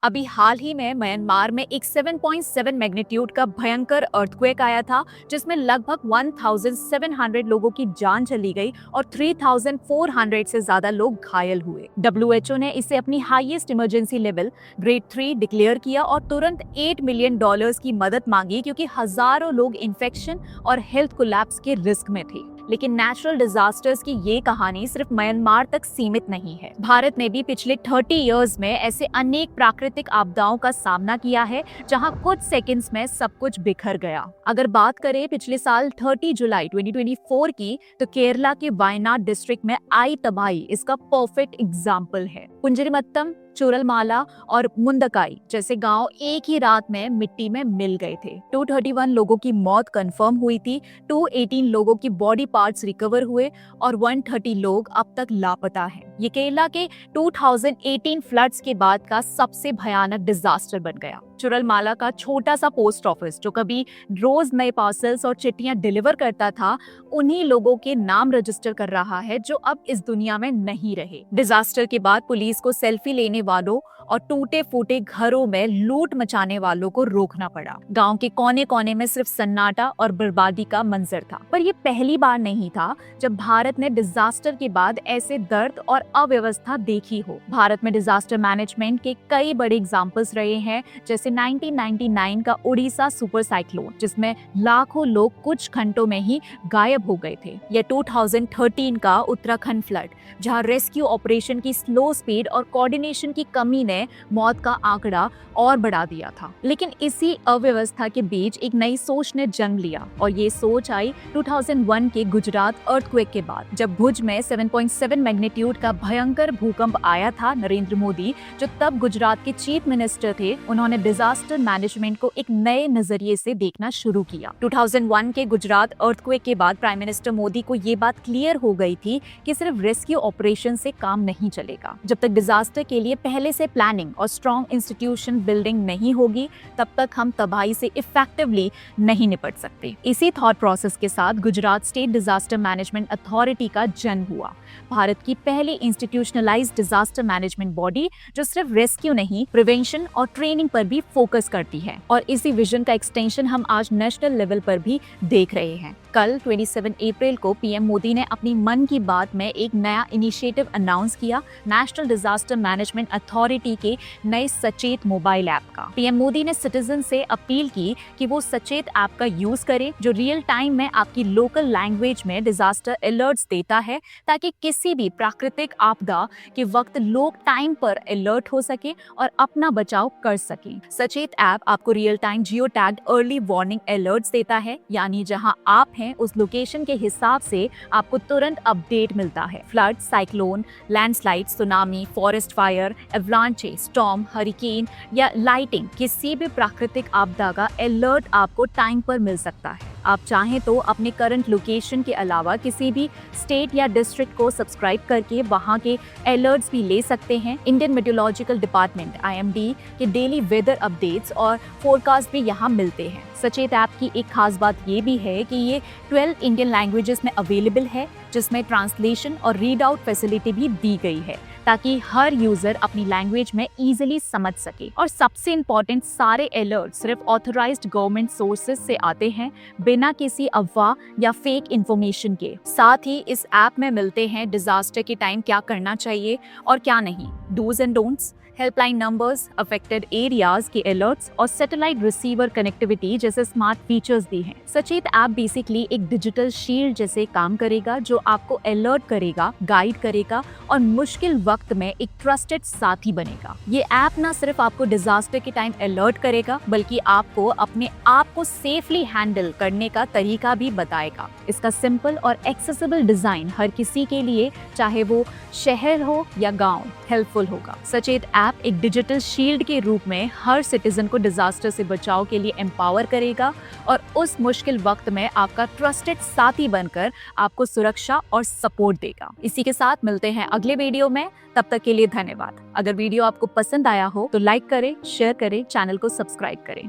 अभी हाल ही में म्यांमार में एक 7.7 मैग्नीट्यूड का भयंकर अर्थक्वेक आया था, जिसमें लगभग 1700 लोगों की जान चली गई और 3400 से ज्यादा लोग घायल हुए। डब्ल्यूएचओ ने इसे अपनी highest emergency level grade 3 declare किया और तुरंत $8 मिलियन की मदद मांगी, क्योंकि हजारों लोग इन्फेक्शन और हेल्थ कोलैप्स के रिस्क में थे। लेकिन नेचुरल डिजास्टर्स की ये कहानी सिर्फ म्यांमार तक सीमित नहीं है। भारत ने भी पिछले 30 इयर्स में ऐसे अनेक प्राकृतिक आपदाओं का सामना किया है, जहां कुछ सेकंड्स में सब कुछ बिखर गया। अगर बात करें पिछले साल 30 जुलाई 2024 की, तो केरला के वायनाड डिस्ट्रिक्ट में आई तबाही इसका परफेक्ट एग्जाम्पल है। पुंजरीमत्तम, चूरलमाला और मुंदकाई जैसे गांव एक ही रात में मिट्टी में मिल गए थे। 231 लोगों की मौत कंफर्म हुई थी, 218 लोगों की बॉडी पार्ट्स रिकवर हुए और 130 लोग अब तक लापता हैं। ये केरला के 2018 फ्लड्स के बाद का सबसे भयानक डिजास्टर बन गया। चुरलमाला का छोटा सा पोस्ट ऑफिस, जो कभी रोज नए पार्सल्स और चिट्ठियां डिलीवर करता था, उन्हीं लोगों के नाम रजिस्टर कर रहा है जो अब इस दुनिया में नहीं रहे। डिजास्टर के बाद पुलिस को सेल्फी लेने वालों और टूटे फूटे घरों में लूट मचाने वालों को रोकना पड़ा। गांव के कोने कोने में सिर्फ सन्नाटा और बर्बादी का मंजर था। पर यह पहली बार नहीं था जब भारत ने डिजास्टर के बाद ऐसे दर्द और अव्यवस्था देखी हो। भारत में डिजास्टर मैनेजमेंट के कई बड़े एग्जाम्पल्स रहे हैं, जैसे 1999 का उड़ीसा सुपर साइक्लोन, जिसमें लाखों लोग कुछ घंटों में ही गायब हो गए थे, या 2013 का उत्तराखंड फ्लड, जहां रेस्क्यू ऑपरेशन की स्लो स्पीड और कोऑर्डिनेशन की कमी ने मौत का आंकड़ा और बढ़ा दिया था। लेकिन इसी अव्यवस्था के बीच एक नई सोच ने जन्म लिया, और ये सोच आई 2001 के गुजरात अर्थक्वेक के बाद, जब भुज में 7.7 मैग्नीट्यूड का भयंकर भूकंप आया था। नरेंद्र मोदी, जो तब गुजरात के चीफ मिनिस्टर थे, उन्होंने डिजास्टर मैनेजमेंट को एक नए नजरिए से देखना शुरू किया। 2001 के गुजरात अर्थक्वेक के बाद प्राइम मिनिस्टर मोदी को ये बात क्लियर हो गई थी कि सिर्फ रेस्क्यू ऑपरेशन से काम नहीं चलेगा। जब तक डिजास्टर के लिए पहले से प्लानिंग और स्ट्रॉन्ग इंस्टीट्यूशन बिल्डिंग नहीं होगी, तब तक हम तबाही से इफेक्टिवली नहीं निपट सकते। इसी थॉट प्रोसेस के साथ Gujarat state disaster management authority का जन्म हुआ, भारत की पहली इंस्टीट्यूशनलाइज्ड डिजास्टर मैनेजमेंट बॉडी, जो सिर्फ रेस्क्यू नहीं, प्रिवेंशन और ट्रेनिंग पर भी फोकस करती है। और इसी विजन का एक्सटेंशन हम आज नेशनल लेवल पर भी देख रहे हैं। कल 27 अप्रैल को पीएम मोदी ने अपनी मन की बात में एक नया इनिशिएटिव अनाउंस किया, नेशनल डिजास्टर मैनेजमेंट अथॉरिटी के नए सचेत मोबाइल ऐप का। पीएम मोदी ने सिटीजन से अपील की कि वो सचेत ऐप का यूज करें, जो रियल टाइम में आपकी लोकल लैंग्वेज में डिजास्टर अलर्ट्स देता है, ताकि किसी भी प्राकृतिक आपदा के वक्त लोग टाइम पर अलर्ट हो सके और अपना बचाव कर सकें। सचेत ऐप आपको रियल टाइम जियो टैग्ड अर्ली वार्निंग अलर्ट्स देता है, यानी जहां आप हैं उस लोकेशन के हिसाब से आपको तुरंत अपडेट मिलता है। Flood, cyclone, landslide, tsunami, forest fire, एवलांचे, storm, hurricane या लाइटिंग, किसी भी प्राकृतिक आपदा का अलर्ट आपको टाइम पर मिल सकता है। आप चाहें तो अपने करंट लोकेशन के अलावा किसी भी स्टेट या डिस्ट्रिक्ट को सब्सक्राइब करके वहां के अलर्ट्स भी ले सकते हैं। इंडियन मेट्रोलॉजिकल डिपार्टमेंट (IMD) के डेली वेदर अपडेट्स और फोरकास्ट भी यहां मिलते हैं। सचेत ऐप की एक खास बात ये भी है कि ये 12 इंडियन लैंग्वेजेस में अवेलेबल है, जिसमें ट्रांसलेशन और रीड आउट फैसिलिटी भी दी गई है, ताकि हर यूजर अपनी लैंग्वेज में इजीली समझ सके। और सबसे इम्पोर्टेंट, सारे अलर्ट सिर्फ ऑथराइज्ड गवर्नमेंट सोर्सेज से आते हैं, बिना किसी अफवाह या फेक इंफॉर्मेशन के। साथ ही इस ऐप में मिलते हैं डिजास्टर के टाइम क्या करना चाहिए और क्या नहीं, do's and don'ts, helpline numbers, affected areas के अलर्ट्स और सैटेलाइट रिसीवर कनेक्टिविटी जैसे स्मार्ट फीचर्स दी हैं। सचेत ऐप बेसिकली एक डिजिटल शील्ड जैसे काम करेगा, जो आपको अलर्ट करेगा, गाइड करेगा और मुश्किल वक्त में एक ट्रस्टेड साथी बनेगा। ये ऐप ना सिर्फ आपको डिजास्टर के टाइम अलर्ट करेगा, बल्कि आपको अपने आप को सेफली हैंडल करने का तरीका भी बताएगा। इसका सिंपल और एक्सेसिबल डिजाइन हर किसी के लिए, चाहे वो शहर हो या गाँव, हेल्पफुल होगा। सचेत ऐप एक डिजिटल शील्ड के रूप में हर सिटीजन को डिजास्टर से बचाव के लिए एम्पावर करेगा और उस मुश्किल वक्त में आपका ट्रस्टेड साथी बनकर आपको सुरक्षा और सपोर्ट देगा। इसी के साथ मिलते हैं अगले वीडियो में, तब तक के लिए धन्यवाद। अगर वीडियो आपको पसंद आया हो तो लाइक करें, शेयर करें, चैनल को सब्सक्राइब करें।